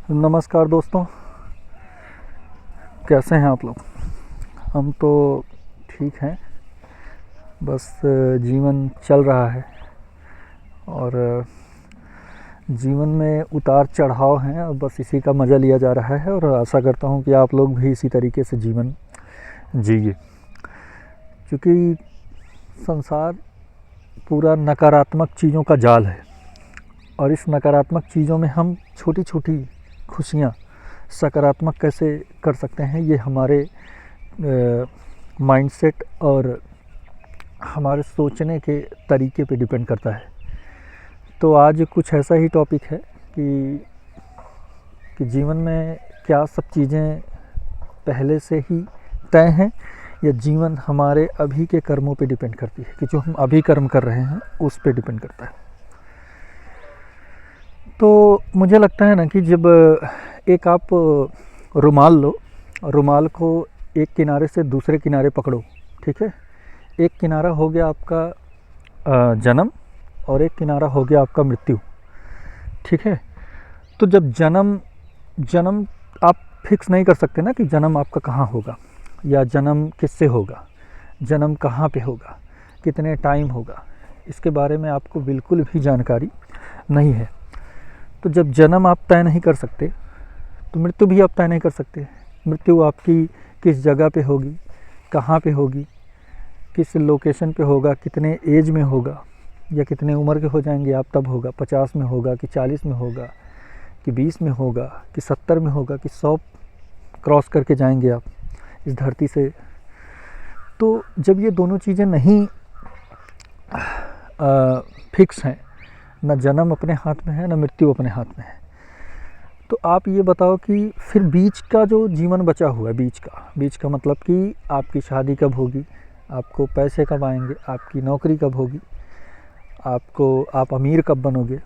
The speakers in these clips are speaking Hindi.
नमस्कार दोस्तों, कैसे हैं आप लोग। हम तो ठीक हैं, बस जीवन चल रहा है और जीवन में उतार चढ़ाव हैं और बस इसी का मज़ा लिया जा रहा है और आशा करता हूं कि आप लोग भी इसी तरीके से जीवन जिए, क्योंकि संसार पूरा नकारात्मक चीज़ों का जाल है और इस नकारात्मक चीज़ों में हम छोटी छोटी खुशियाँ सकारात्मक कैसे कर सकते हैं, ये हमारे माइंडसेट और हमारे सोचने के तरीके पे डिपेंड करता है। तो आज कुछ ऐसा ही टॉपिक है कि जीवन में क्या सब चीज़ें पहले से ही तय हैं या जीवन हमारे अभी के कर्मों पे डिपेंड करती है, कि जो हम अभी कर्म कर रहे हैं उस पे डिपेंड करता है। तो मुझे लगता है ना कि जब एक आप रुमाल लो, रुमाल को एक किनारे से दूसरे किनारे पकड़ो, ठीक है। एक किनारा हो गया आपका जन्म और एक किनारा हो गया आपका मृत्यु, ठीक है। तो जब जन्म आप फिक्स नहीं कर सकते ना कि जन्म आपका कहाँ होगा या जन्म किससे होगा, जन्म कहाँ पे होगा, कितने टाइम होगा, इसके बारे में आपको बिल्कुल भी जानकारी नहीं है। तो जब जन्म आप तय नहीं कर सकते तो मृत्यु भी आप तय नहीं कर सकते। मृत्यु आपकी किस जगह पे होगी, कहाँ पे होगी, किस लोकेशन पे होगा, कितने एज में होगा या कितने उम्र के हो जाएंगे आप तब होगा, 50 में होगा कि 40 में होगा कि 20 में होगा कि 70 में होगा कि 100 क्रॉस करके जाएंगे आप इस धरती से। तो जब ये दोनों चीज़ें नहीं फिक्स हैं, ना जन्म अपने हाथ में है ना मृत्यु अपने हाथ में है, तो आप ये बताओ कि फिर बीच का जो जीवन बचा हुआ है, बीच का मतलब कि आपकी शादी कब होगी, आपको पैसे कब आएंगे, आपकी नौकरी कब होगी, आप अमीर कब बनोगे,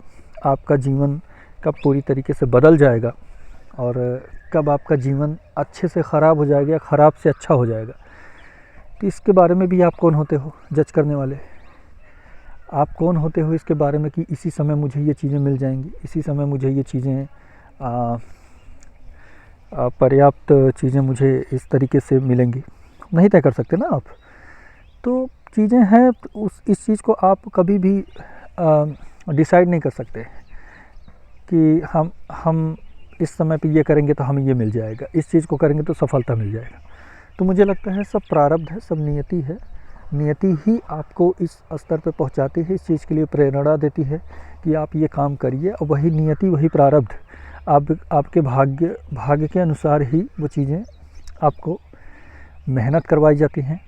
आपका जीवन कब पूरी तरीके से बदल जाएगा और कब आपका जीवन अच्छे से ख़राब हो जाएगा या ख़राब से अच्छा हो जाएगा। तो इसके बारे में भी आप कौन होते हो जज करने वाले। आप कौन होते हो इसके बारे में कि इसी समय मुझे ये चीज़ें मिल जाएंगी, इसी समय मुझे ये चीज़ें पर्याप्त चीज़ें मुझे इस तरीके से मिलेंगी, नहीं तय कर सकते ना आप। तो चीज़ें हैं, इस चीज़ को आप कभी भी डिसाइड नहीं कर सकते कि हम इस समय पे ये करेंगे तो हमें ये मिल जाएगा, इस चीज़ को करेंगे तो सफलता मिल जाएगा। तो मुझे लगता है सब प्रारब्ध है, सब नियति है। नियति ही आपको इस स्तर पे पहुंचाती है, इस चीज़ के लिए प्रेरणा देती है कि आप ये काम करिए, और वही नियति वही प्रारब्ध आपके भाग्य के अनुसार ही वो चीज़ें आपको मेहनत करवाई जाती हैं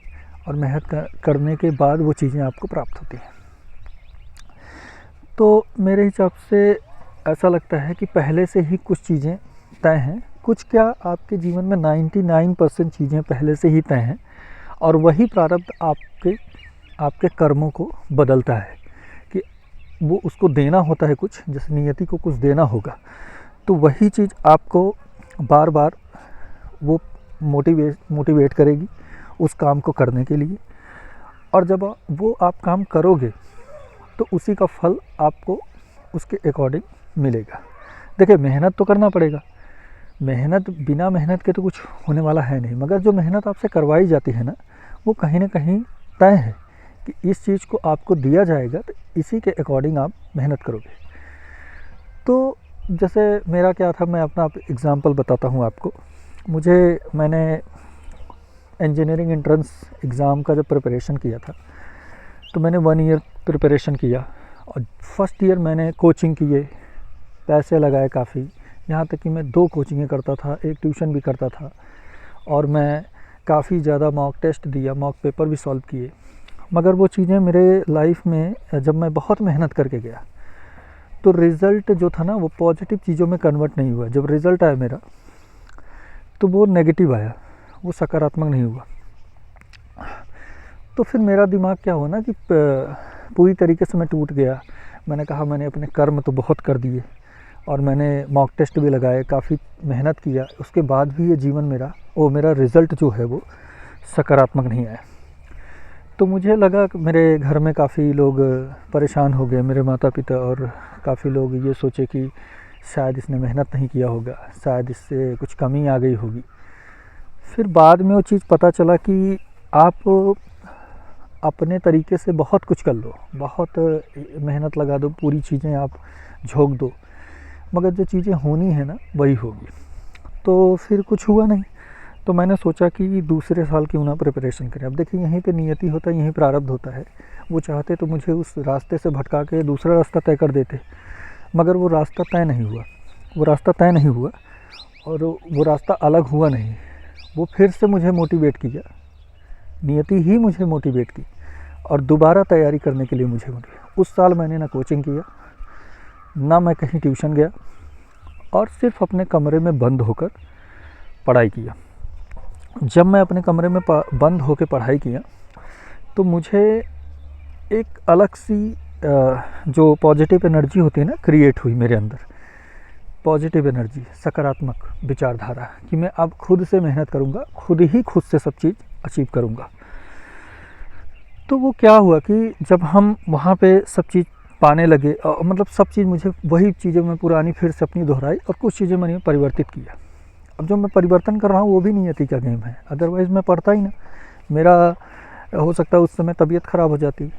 और मेहनत करने के बाद वो चीज़ें आपको प्राप्त होती हैं। तो मेरे हिसाब से ऐसा लगता है कि पहले से ही कुछ चीज़ें तय हैं, कुछ क्या आपके जीवन में 99% चीज़ें पहले से ही तय हैं और वही प्रारब्ध आपके कर्मों को बदलता है कि वो उसको देना होता है कुछ, जैसे नियति को कुछ देना होगा, तो वही चीज़ आपको बार बार वो मोटिवेट करेगी उस काम को करने के लिए। और जब वो आप काम करोगे तो उसी का फल आपको उसके अकॉर्डिंग मिलेगा। देखिए, मेहनत तो करना पड़ेगा, बिना मेहनत के तो कुछ होने वाला है नहीं, मगर जो मेहनत आपसे करवाई जाती है ना, वो कहीं ना कहीं तय है कि इस चीज़ को आपको दिया जाएगा तो इसी के अकॉर्डिंग आप मेहनत करोगे। तो जैसे मेरा क्या था, मैं अपना एग्ज़ाम्पल बताता हूँ आपको। मैंने इंजीनियरिंग एंट्रेंस एग्ज़ाम का जब प्रिपरेशन किया था तो मैंने 1 ईयर प्रिपरेशन किया और फर्स्ट ईयर मैंने कोचिंग किए, पैसे लगाए काफ़ी, यहाँ तक कि मैं 2 कोचिंगें करता था, एक ट्यूशन भी करता था और मैं काफ़ी ज़्यादा मॉक टेस्ट दिया, मॉक पेपर भी सॉल्व किए। मगर वो चीज़ें मेरे लाइफ में जब मैं बहुत मेहनत करके गया तो रिज़ल्ट जो था ना वो पॉजिटिव चीज़ों में कन्वर्ट नहीं हुआ। जब रिज़ल्ट आया मेरा तो वो नेगेटिव आया, वो सकारात्मक नहीं हुआ। तो फिर मेरा दिमाग क्या हुआ ना कि पूरी तरीके से मैं टूट गया। मैंने कहा मैंने अपने कर्म तो बहुत कर दिए और मैंने मॉक टेस्ट भी लगाए, काफ़ी मेहनत किया, उसके बाद भी ये जीवन मेरा रिज़ल्ट जो है वो सकारात्मक नहीं आया। तो मुझे लगा कि मेरे घर में काफ़ी लोग परेशान हो गए, मेरे माता पिता, और काफ़ी लोग ये सोचे कि शायद इसने मेहनत नहीं किया होगा, शायद इससे कुछ कमी आ गई होगी। फिर बाद में वो चीज़ पता चला कि आप अपने तरीके से बहुत कुछ कर लो, बहुत मेहनत लगा दो, पूरी चीज़ें आप झोंक दो, मगर जो चीज़ें होनी है ना वही होगी। तो फिर कुछ हुआ नहीं, तो मैंने सोचा कि दूसरे साल क्यों ना प्रिपरेशन करें। अब देखिए यहीं पे नियति होता है, यहीं प्रारब्ध होता है। वो चाहते तो मुझे उस रास्ते से भटका के दूसरा रास्ता तय कर देते, मगर वो रास्ता तय नहीं हुआ, वो रास्ता तय नहीं हुआ और वो रास्ता अलग हुआ नहीं। वो फिर से मुझे मोटिवेट किया, नियति ही मुझे मोटिवेट की और दोबारा तैयारी करने के लिए मुझे मोटिवेट। उस साल मैंने ना कोचिंग किया, ना मैं कहीं ट्यूशन गया और सिर्फ अपने कमरे में बंद होकर पढ़ाई किया। जब मैं अपने कमरे में बंद होकर पढ़ाई किया तो मुझे एक अलग सी जो पॉजिटिव एनर्जी होती है ना, क्रिएट हुई मेरे अंदर। पॉजिटिव एनर्जी, सकारात्मक विचारधारा कि मैं अब खुद से मेहनत करूँगा, खुद ही खुद से सब चीज़ अचीव करूँगा। तो वो क्या हुआ कि जब हम वहाँ पे सब चीज़ पाने लगे, मतलब सब चीज़ मुझे वही चीज़ें मैं पुरानी फिर से अपनी दोहराई और कुछ चीज़ें मैंने परिवर्तित किया। अब जो मैं परिवर्तन कर रहा हूँ वो भी नियति का गेम है, अदरवाइज़ मैं पढ़ता ही ना। मेरा हो सकता है उस समय तबीयत ख़राब हो जाती,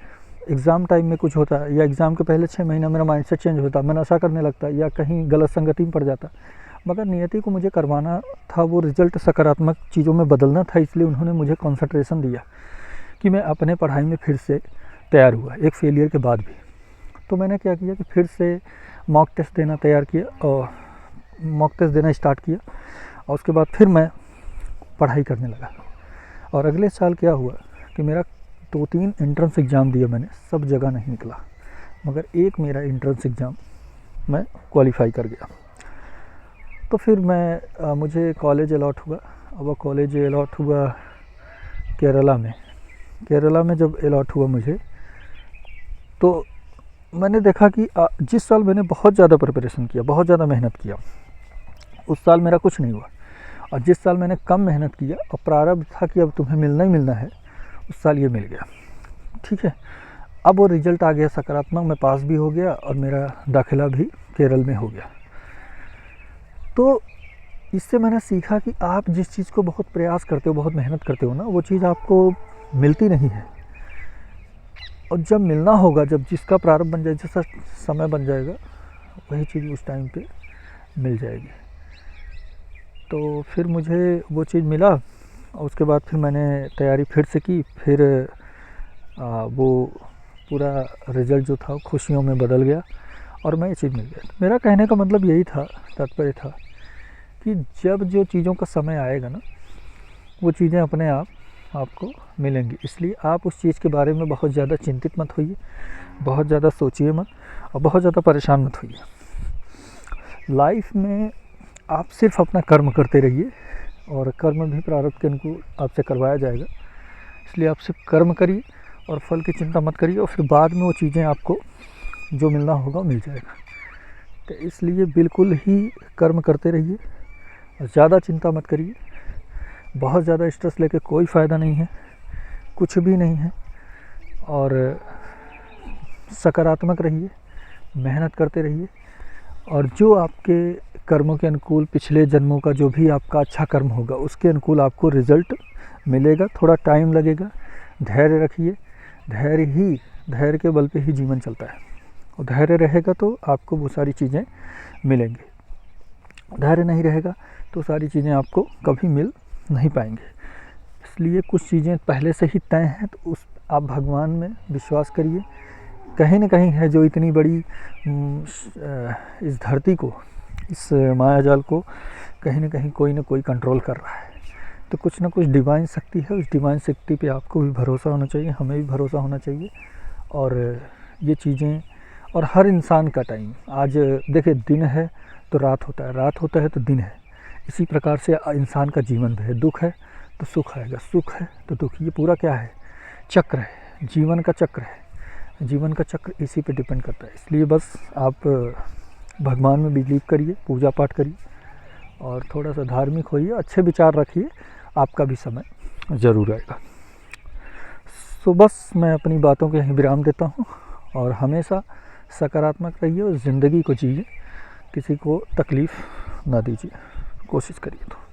एग्ज़ाम टाइम में कुछ होता या एग्ज़ाम के पहले 6 महीना मेरा माइंडसेट चेंज होता, मैं नशा करने लगता या कहीं गलत संगति में पड़ जाता। मगर नियति को मुझे करवाना था, वो रिज़ल्ट सकारात्मक चीज़ों में बदलना था, इसलिए उन्होंने मुझे कंसंट्रेशन दिया कि मैं अपने पढ़ाई में फिर से तैयार हुआ, एक फेलियर के बाद भी। तो मैंने क्या किया कि फिर से मॉक टेस्ट देना तैयार किया और मॉक टेस्ट देना स्टार्ट किया और उसके बाद फिर मैं पढ़ाई करने लगा। और अगले साल क्या हुआ कि मेरा 2-3 एंट्रेंस एग्ज़ाम दिया मैंने, सब जगह नहीं निकला, मगर एक मेरा एंट्रेंस एग्ज़ाम मैं क्वालिफाई कर गया। तो फिर मुझे कॉलेज अलॉट हुआ। अब वो कॉलेज अलॉट हुआ केरला में। केरला में जब अलॉट हुआ मुझे, तो मैंने देखा कि जिस साल मैंने बहुत ज़्यादा प्रिपरेशन किया, बहुत ज़्यादा मेहनत किया, उस साल मेरा कुछ नहीं हुआ। और जिस साल मैंने कम मेहनत किया और प्रारब्ध था कि अब तुम्हें मिलना ही मिलना है, उस साल ये मिल गया। ठीक है, अब वो रिज़ल्ट आ गया सकारात्मक, मैं पास भी हो गया और मेरा दाखिला भी केरल में हो गया। तो इससे मैंने सीखा कि आप जिस चीज़ को बहुत प्रयास करते हो, बहुत मेहनत करते हो ना, वो चीज़ आपको मिलती नहीं है। और जब मिलना होगा, जब जिसका प्रारंभ बन जाए, जैसा समय बन जाएगा, वही चीज़ उस टाइम पे मिल जाएगी। तो फिर मुझे वो चीज़ मिला और उसके बाद फिर मैंने तैयारी फिर से की। फिर वो पूरा रिज़ल्ट जो था खुशियों में बदल गया और मैं ये चीज़ मिल गया। मेरा कहने का मतलब यही था, तात्पर्य था कि जब जो चीज़ों का समय आएगा ना, वो चीज़ें अपने आप आपको मिलेंगी। इसलिए आप उस चीज़ के बारे में बहुत ज़्यादा चिंतित मत होइए, बहुत ज़्यादा सोचिए मत और बहुत ज़्यादा परेशान मत होइए। लाइफ में आप सिर्फ अपना कर्म करते रहिए और कर्म भी प्रारब्ध के अनुकूल आपसे करवाया जाएगा। इसलिए आप सिर्फ कर्म करिए और फल की चिंता मत करिए और फिर बाद में वो चीज़ें आपको जो मिलना होगा मिल जाएगा। तो इसलिए बिल्कुल ही कर्म करते रहिए और ज़्यादा चिंता मत करिए। बहुत ज़्यादा स्ट्रेस लेके कोई फ़ायदा नहीं है, कुछ भी नहीं है। और सकारात्मक रहिए, मेहनत करते रहिए और जो आपके कर्मों के अनुकूल पिछले जन्मों का जो भी आपका अच्छा कर्म होगा उसके अनुकूल आपको रिज़ल्ट मिलेगा। थोड़ा टाइम लगेगा, धैर्य रखिए। धैर्य के बल पे ही जीवन चलता है और धैर्य रहेगा तो आपको वो सारी चीज़ें मिलेंगी। धैर्य नहीं रहेगा तो सारी चीज़ें आपको कभी मिल नहीं पाएंगे। इसलिए कुछ चीज़ें पहले से ही तय हैं, तो आप भगवान में विश्वास करिए। कहीं न कहीं है जो इतनी बड़ी इस धरती को, इस मायाजाल को कहीं न कहीं कोई न कोई कंट्रोल कर रहा है। तो कुछ न कुछ डिवाइन शक्ति है, उस डिवाइन शक्ति पे आपको भी भरोसा होना चाहिए, हमें भी भरोसा होना चाहिए। और ये चीज़ें, और हर इंसान का टाइम, आज देखिए दिन है तो रात होता है, रात होता है तो दिन है। इसी प्रकार से इंसान का जीवन भी है, दुख है तो सुख आएगा, सुख है तो दुख। ये पूरा क्या है, चक्र है, जीवन का चक्र है। जीवन का चक्र इसी पे डिपेंड करता है। इसलिए बस आप भगवान में बिलीव करिए, पूजा पाठ करिए और थोड़ा सा धार्मिक होइए, अच्छे विचार रखिए, आपका भी समय ज़रूर आएगा। सो बस मैं अपनी बातों को यहीं विराम देता हूँ और हमेशा सकारात्मक रहिए और ज़िंदगी को जिए किसी को तकलीफ़ ना दीजिए, कोशिश करिए तो।